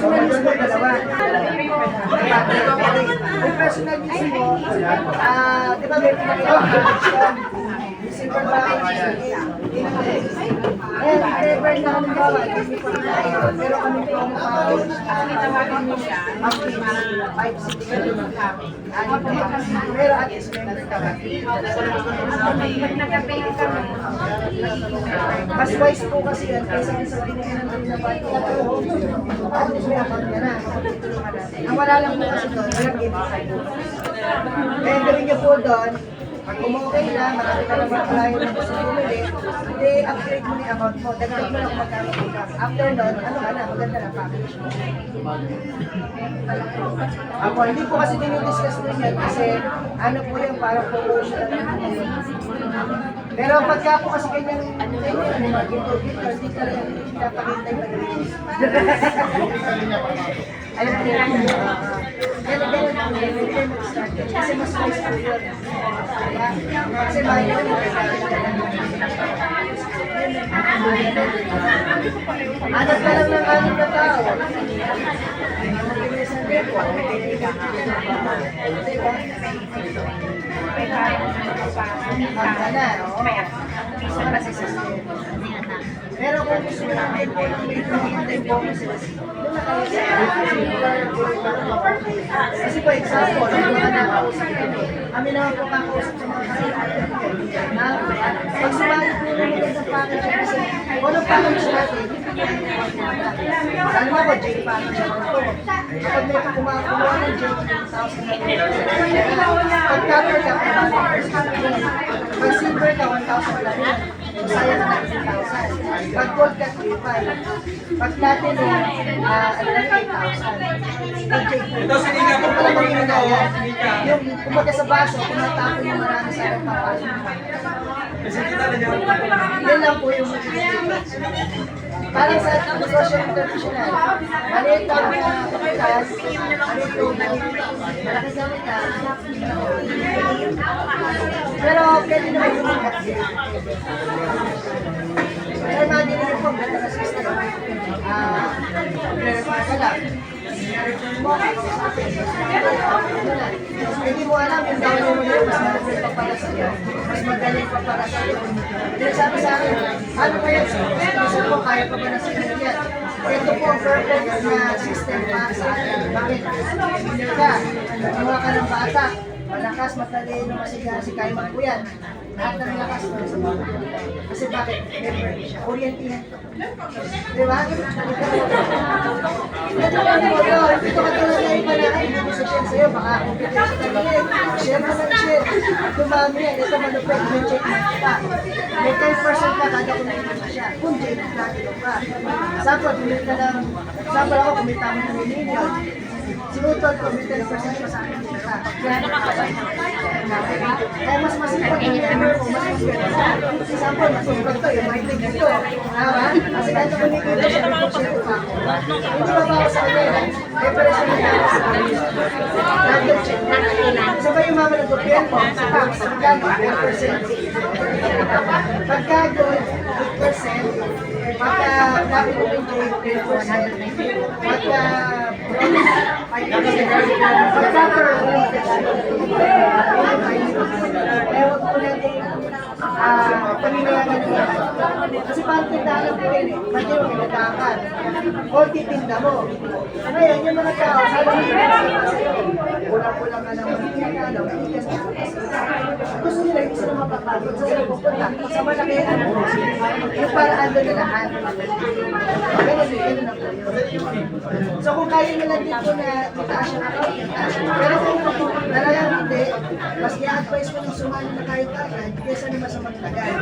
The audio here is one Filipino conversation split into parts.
personal use mo dalawa. Yung personal use mo, di ba may pinag-i-application? Silver package, never na halimbawa, hindi ko ina pero kami po ang package, monthly, 5-6 pero at least member ka ba? Mas wise po kasi yan, kaysa sa pinagyan ng na bato, at least may account ka na. Ang wala lang po kasi doon, walang giveaway. Kaya gawin niyo po doon, kung okay na, marami ka naman client na gusto bumili, hindi upgrade mo na yung amount mo. Dagdag mo na kung magkano pick-up. After nun, ano ka na, maganda na package mo. Ako, hindi po kasi dinidiscuss din yan kasi ano po yan, parang promotion na lang. Pero pagka po kasi ganyan, hindi ka lang pinapakita yung mag-release. Alam ko yan. Ganun ang mag-start. Kasi mas nice po yun. Kasi mayo yun. Hanap ka lang ng anim na tao. Pero kung gusto mo namin, may bonus sila. Kasi po example, yung mga nakausap kami, kami naman po kakausap sa mga kailangan. Pag sumali po namin ng package, kasi kung anong package natin, alam mo ko, J package ako ito. Kapag may kumakuha ng J, 1,000 na pag cover ka, pag silver ka, 1,000 lang yan. Sayang na 1,000. Pag gold ka, 3,500. Pag platinum, ano lang, 8,000. Pag J, ito pala magiging yan. Yung kumbaga sa baso, kumatapon yung marami sa akin papasok. Yan lang po yung magiging. Parang sa social international, maliit lang na kapitas, maliit yung malaki gamitan. Pero pwede naman yung mag-active. Pero imagine nyo po, ganda na system. Verify ka lang. I-return mo, hindi mo alam yung download mo yun, mas magaling pa para sa iyo. Mas magaling pa para sa iyo. Kaya sabi sa akin, ano ba yan? Gusto ko, kaya pa ba na sila yan? Ito po ang perfect na system para sa akin. Bakit? Senior ka, gumawa ka ng bata, malakas, matalino, masigahan, si Kaiman po yan. Lahat ng lakas mo sa mga. Kasi bakit? Orientihan to. Di ba? Ito lang mo yun. Ito ka talaga yung panahal. Hindi sa share sa'yo. Baka competition ka rin. Share mo ng share. Dumami yan. Ito manupet. May check mo pa. May 10% ka kada kung nakikita siya. Kung check mo natin ka. Sample, kumita lang. Sample ako, kumita mo ng million. Sinutol ko, may 10% pa sa akin kita. Kaya mas masipag yung member mo, mas masipag. Kasi sample, masipag to, yung mic dito. Tama? Kasi kahit ako kumikita siya, may porsyento pa ako. Hindi ba ba ako sa kanila? May presyo na ako sa kanila. Nandun check na. Sabay yung mama ng gobyerno, sa tax, magkano, 10%. Pagka gold, 8%. Pagka namin mo yung 10%. Pagka pamilyanan nila. Kasi parang tindahan po yun eh. Pwede mo pinagkakan. O titinda mo. Ngayon, yung mga tao, sabi nila sa'yo, kulang-kulang ka naman pinagkalaw, gusto nila hindi sila mapapagod sa sila pupunta. Sa malakihan mo, yung paraan doon na lahat. Ganun na po yun. So kung kaya nila dito na itaas yung account, itaas yung. Pero kung talagang hindi, mas i-advise mo yung sumali na kahit agad, kesa naman sa magtagal.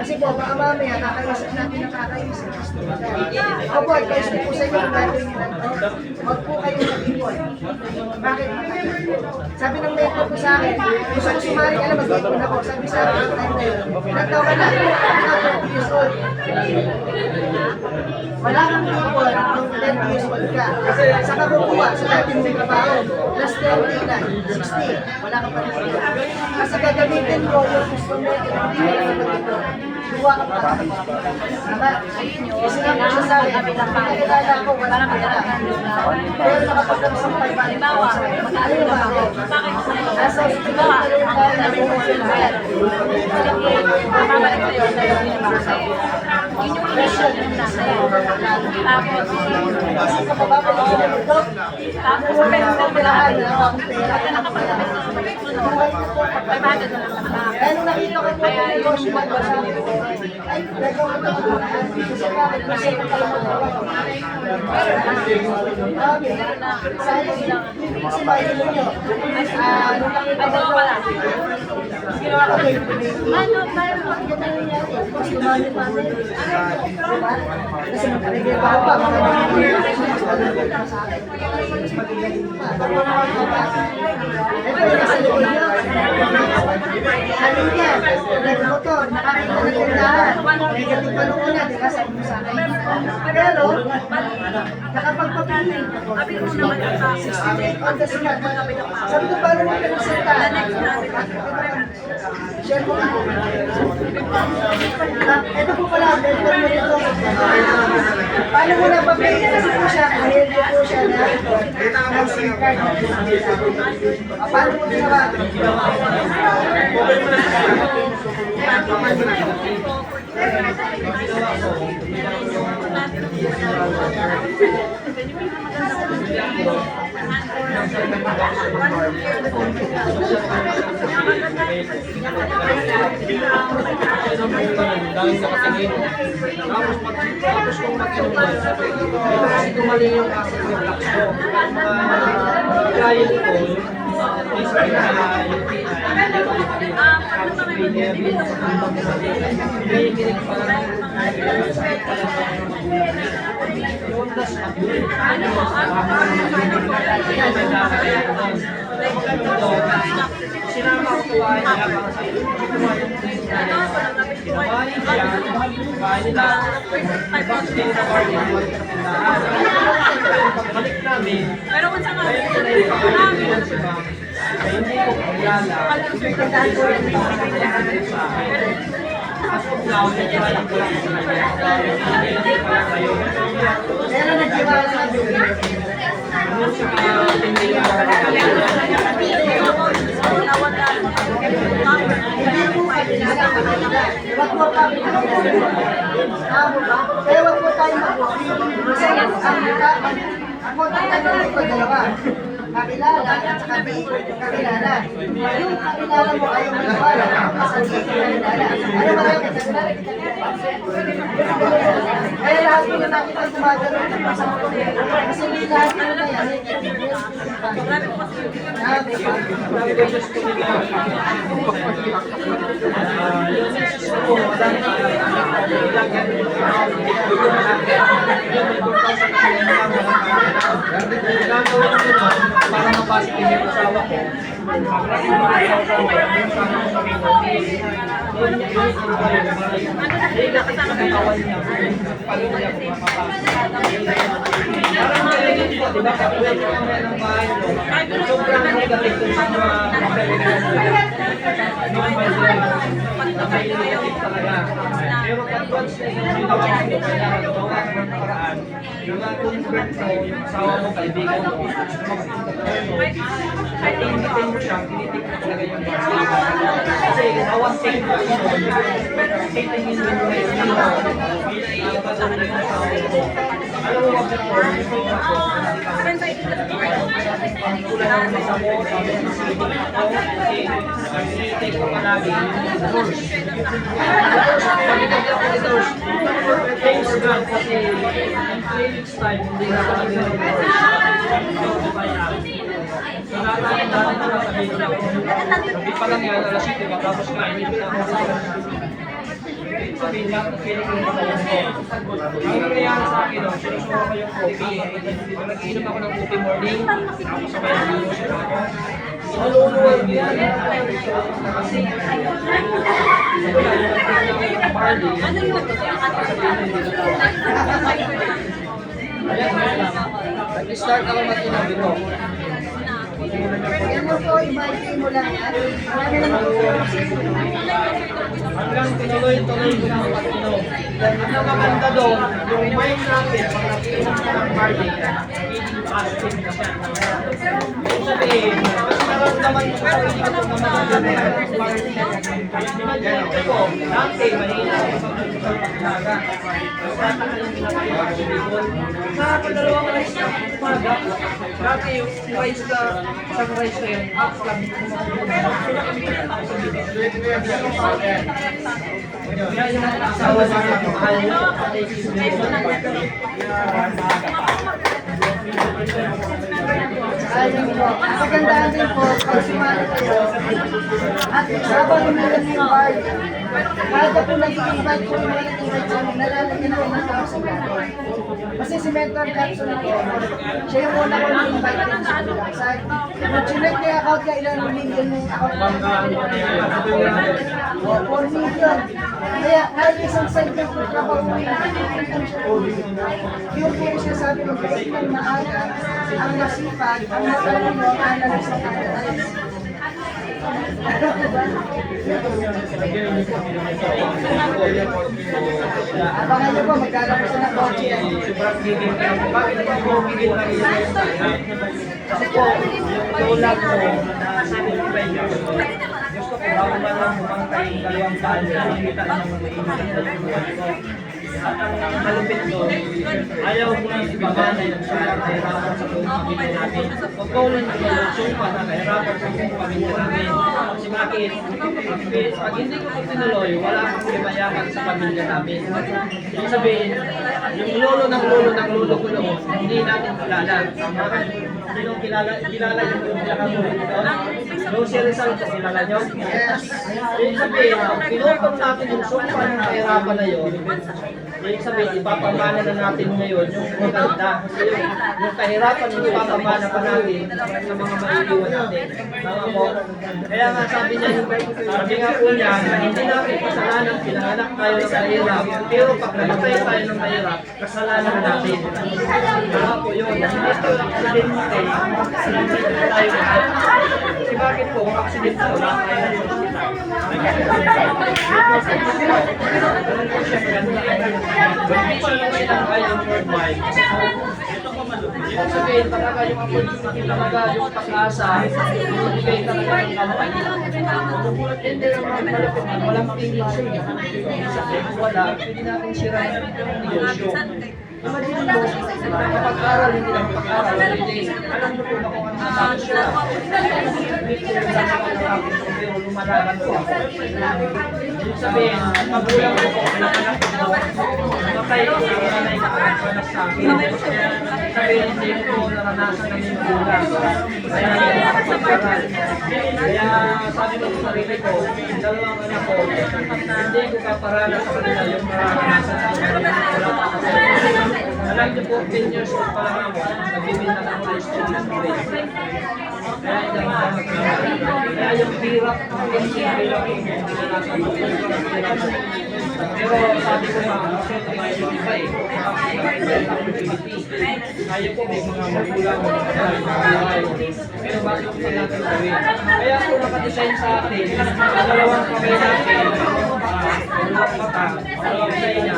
Kasi po, baka mamaya, kakaisip natin na kakaisip. Ako po, advice ko po sa inyo kung gagawin nyo lang to, huwag po kayo mag-ipon. Bakit? Sabi ng mentor ko sa akin, gusto ko sumali ka na mag-ipon ako. Sabi sa akin, ilang taon ka na? Ako, 20 years old. Wala kang ipon nung 10 years old ka. Saka kukuha sa dati mong trabaho. Plus 30 na, 60. Wala kang pag-ipon. Kasi gagamitin mo yung gusto mo, hindi ka na mag-ipon. Luwa ka pa. Kasi nga po siya sa akin, nakilala ko, wala kang pera. Pero nakapagkasampay pa. Halimbawa, Ano yung bakit? Nasa halimbawa, babalik sa'yo, sa'yo pinabalik sa'yo. Yun yung initial yung nasa iyo. Tapos, pagka nakapag-invest na sa sunod, 500 na lang nakalak. kaya nung nakita ko po yung negotiable ba sa akin, ay, nagawa ko ito. Kasi bakit? Kasi kasi mainin nyo. Nung nakita ko po, ginawa ko rin. Ano, parang Ganun yung nangyari. Mas dumami pa rin. Diba? Kasi nagiging pa ako pa. Mas magiging pa sa akin. Mas magiging pa. Ito yung nasa likod nyo. Sabi niya, nag-motor, nakakita ng tindahan. Negative pa nung una, di ba? Sabi mo sa akin. Pero, nakapagpapili. sabi ko naman sa 68 on the spot. Sabi ko, paano mo pinagsalita? Share ko ako. Ito po pala, mentor mo ito. Paano mo napapay? Kasi po siya, kahit po siya na SIM card. Paano mo ginawa? Dahil sa katingin. Tapos pagkatapos kong mag-inuman, kasi tumali yung asset reflux ko. Kaya ko, is sinama ko kuwain nila para sa iyo. Kinawain siya, kuwain nila. Pagbalik namin, pero kung sa ayun ko na yung pagkakas sa bank. Ay hindi ko kilala. As of now, nagkaroon ko lang sa kanya. Pero nagsiwala sa dulo. Ano siya tingin Hindi po kayo nagkakakita. Wag po kami kaya wag po tayo mag-uwi. Kasi ang kontak ko dalawa. Kakilala at saka di kakilala. Yung kakilala mo ayaw maniwala. Kasi di kakilala. Ano ba kayo? Kaya lahat po na nakita gumagano ng pasang ko. Kasi hindi lahat na yan. para mapasok yung asawa ko. Diba katulad ko naman ng bahay ko, sobrang negative kung sa mga negative talaga. Pero pag once na ginawa ko, kailangan gawa ko ng paraan, yung convert ko, yung asawa mo, kaibigan mo, at initin mo siya, tinitik mo talaga yung basi. Kasi awan take mo, titingin mo yung pinaiiba sa mga asawa mo. Alam mo ba before, ang kulang ng isa mo, sabi ng sinitik ako, kasi ang sinitik ko palagi, thanks God kasi next time hindi na ako nag-reverse. So dati na sabihin ko, gabi pa lang yan, alas 7 tapos kainin na ako. sabihin, lahat ng feeling ko yung ang nangyayari sa akin, sinusuha ko yung coffee. Pag nag-inom ako ng coffee morning, tapos sabay nag-inom ako. Maluluwag yan. Kasi, wala yung party. Nag-start ako mag-inom dito. Yan mo po, i-bike mo lang yan. Marami naman po Hanggang tuloy-tuloy ko na ang pag-inom. Ang maganda doon, yung mind natin, pag nag-inom ka ng party, feeling positive na siya. Ibig sabihin, mas naramdaman mo sa sarili ko na maganda ng party. Imagine ko, dati, mahina ako sa pagkakaga. Dati ko yung pinapagawa ko before. Sa padalawang rice na umaga, dati yung rice na, isang rice na yun, half lang. Kaya yung asawa sa akin, mahal niya ako patay Ayun po. Magandaan din po, pag sumali kayo, at habang umilan yung bar, kada po nag-invite po yung nag-invite sa amin, nalalagyan ako ng tao sa bar. Kasi si Mentor Jackson po, siya yung una ko na-invite din sa Bulacan. Nung chinek niya account niya, ilan million yung account niya. 4 million. Kaya kahit isang side ng trabaho mo, yung po siya sabi ng ng maaga, ang masipag, ang matalino, ang analis ng analis. Abangan niyo po, maglalabas na ng kotse yan. Sobrang gigil ka. Bakit ako gigil na gigil? Kasi po, yung tulad ko, na sinilipay niyo ko. Gusto ko bago man lang bumangkay 2 taon na nakita ng mga inulit ko. At ang malupit doon, ayaw mo nang ibabana yung sa kahirapan sa buong pamilya natin. Huwag ko lang sumpa na kahirapan sa buong pamilya natin. Kasi bakit? Pag hindi ko ito tinuloy, wala akong limayakan sa pamilya namin. Ibig sabihin, yung lolo ng lolo ko noon, hindi natin kilala. Hindi nung kilala yung pinakamulit ko. Rosie Rizal ko, kilala nyo? Ibig sabihin, pinutong natin yung sumpa ng kahirapan na yun. Ibig sabihin, ipapamana na natin ngayon yung maganda. Kasi yung kahirapan yung ipapamana pa natin sa mga maiiwan natin. Tama po? Kaya nga sabi nga po niya, hindi natin kasalanan, pinanganak tayo ng mahirap. Pero pag namatay tayo ng mahirap, kasalanan natin. Tama po yun. Hindi ito ang aksidente. Hindi tayo lahat. Kasi bakit po, kung aksidente wala tayo ng hospital. Condition lang silang kayo worldwide. Ibig sabihin talaga yung opportunity talaga, yung pag-asa, ibigay talaga ng company. Hindi naman malapit, walang tingin siya. Kung wala, pwede natin sira yung negosyo. Imagine mo, kapag-aral, hindi lang pag-aral, hindi. Alam mo po ba kung ano nasabi siya? Pero lumalaban po ako. Ibig sabihin, magulang ko po, anak ko, matay ko sa nanay ko, anak sa akin. Sabihin, hindi ko naranasan ng yung magulang. Kaya hindi ako pag-aral. Kaya sabi ko sa sarili ko, dalawang anak ko, hindi ko kaparalan sa kanila yung maranasan ng magulang. Alam niyo po, 10 years old pa lang ako, nagbibinta ng mga student grade. Kaya hindi ako magkakaroon. Kaya yung hirap, yung hirap yung nasa pero sabi ko nga, siyempre yung iba eh, kaya po may mga magulang pero bakit po natin gawin? Kaya po nakadesign sa atin, dalawang kamay natin, dalawang mata, dalawang taina,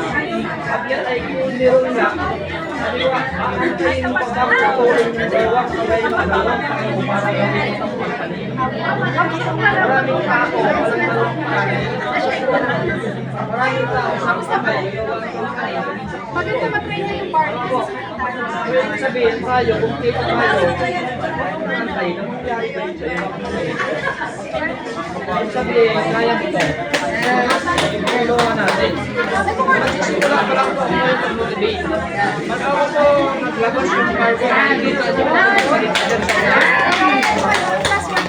at yan ay kunliro nga, sabiwa, ang kayo ng pagkakatuloy ng dalawang kamay ng dalawang kamay para gawin sa company. Maraming tao, walang dalawang kamay. Maraming tao sa kamay, dalawang kamay. Maganda matrain na yung party. Ibig sabihin tayo, kung kita tayo, antay na mangyari tayo sa iyo. Ibig sabihin, kaya mo ito. Tulungan natin. Magsisimula pa lang po ako yung pag-motivate. Pag ako po naglabas yung cargo, nakikita niyo po ang salit dyan sa mga.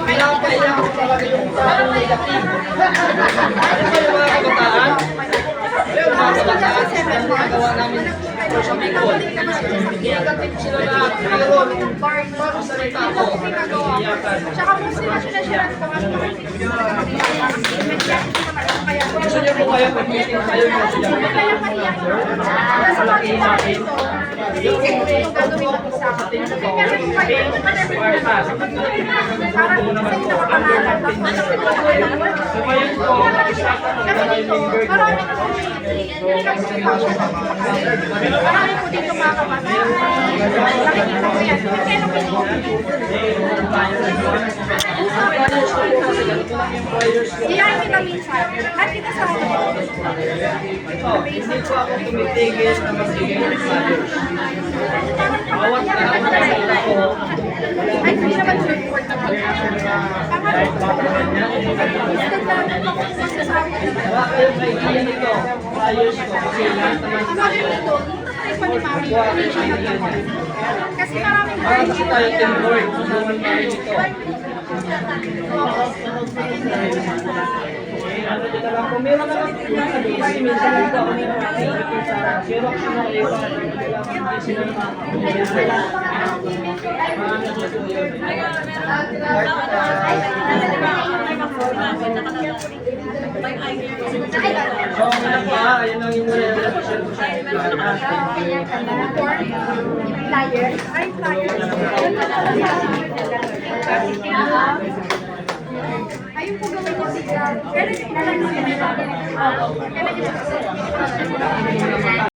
Pinapaiya ko talaga yung taong negative. Ano ba yung mga kabataan? lahat sila ginagawa namin sa Bicol. Iyakan sila lahat. Pero bago salita ko, iyakan. Tsaka po sila siya kung ano naman Gusto niyo po kayo pag-meeting kayo ng sila. Malakihin natin. Yung gagawin ko sa atin ko, or task. Ito naman po, under natin. So ngayon po, isa-isa Marami po dito mga kapatid. Nakikita ko yan. Kailan po iyayin kita minsan. At kita sa ako. Hindi po ako tumitigil na magbigay ng flyers. Bawat nakakasita ko, Ay, hindi naman support naman. kahit background niya, wala kayong idea nito, flyers ko, kasi lahat naman tayo. Kasi maraming Para kasi tayo teamwork, susunod tayo nito. Ano dyan na lang po, meron na lang po yung sabi, kasi minsan dito ako nila pero kasi na iba, hindi sila So, ayun lang yung muna yung relasyon ko sa flyers. Ay, flyers. Ayun po gawin ko siya. Kailan yung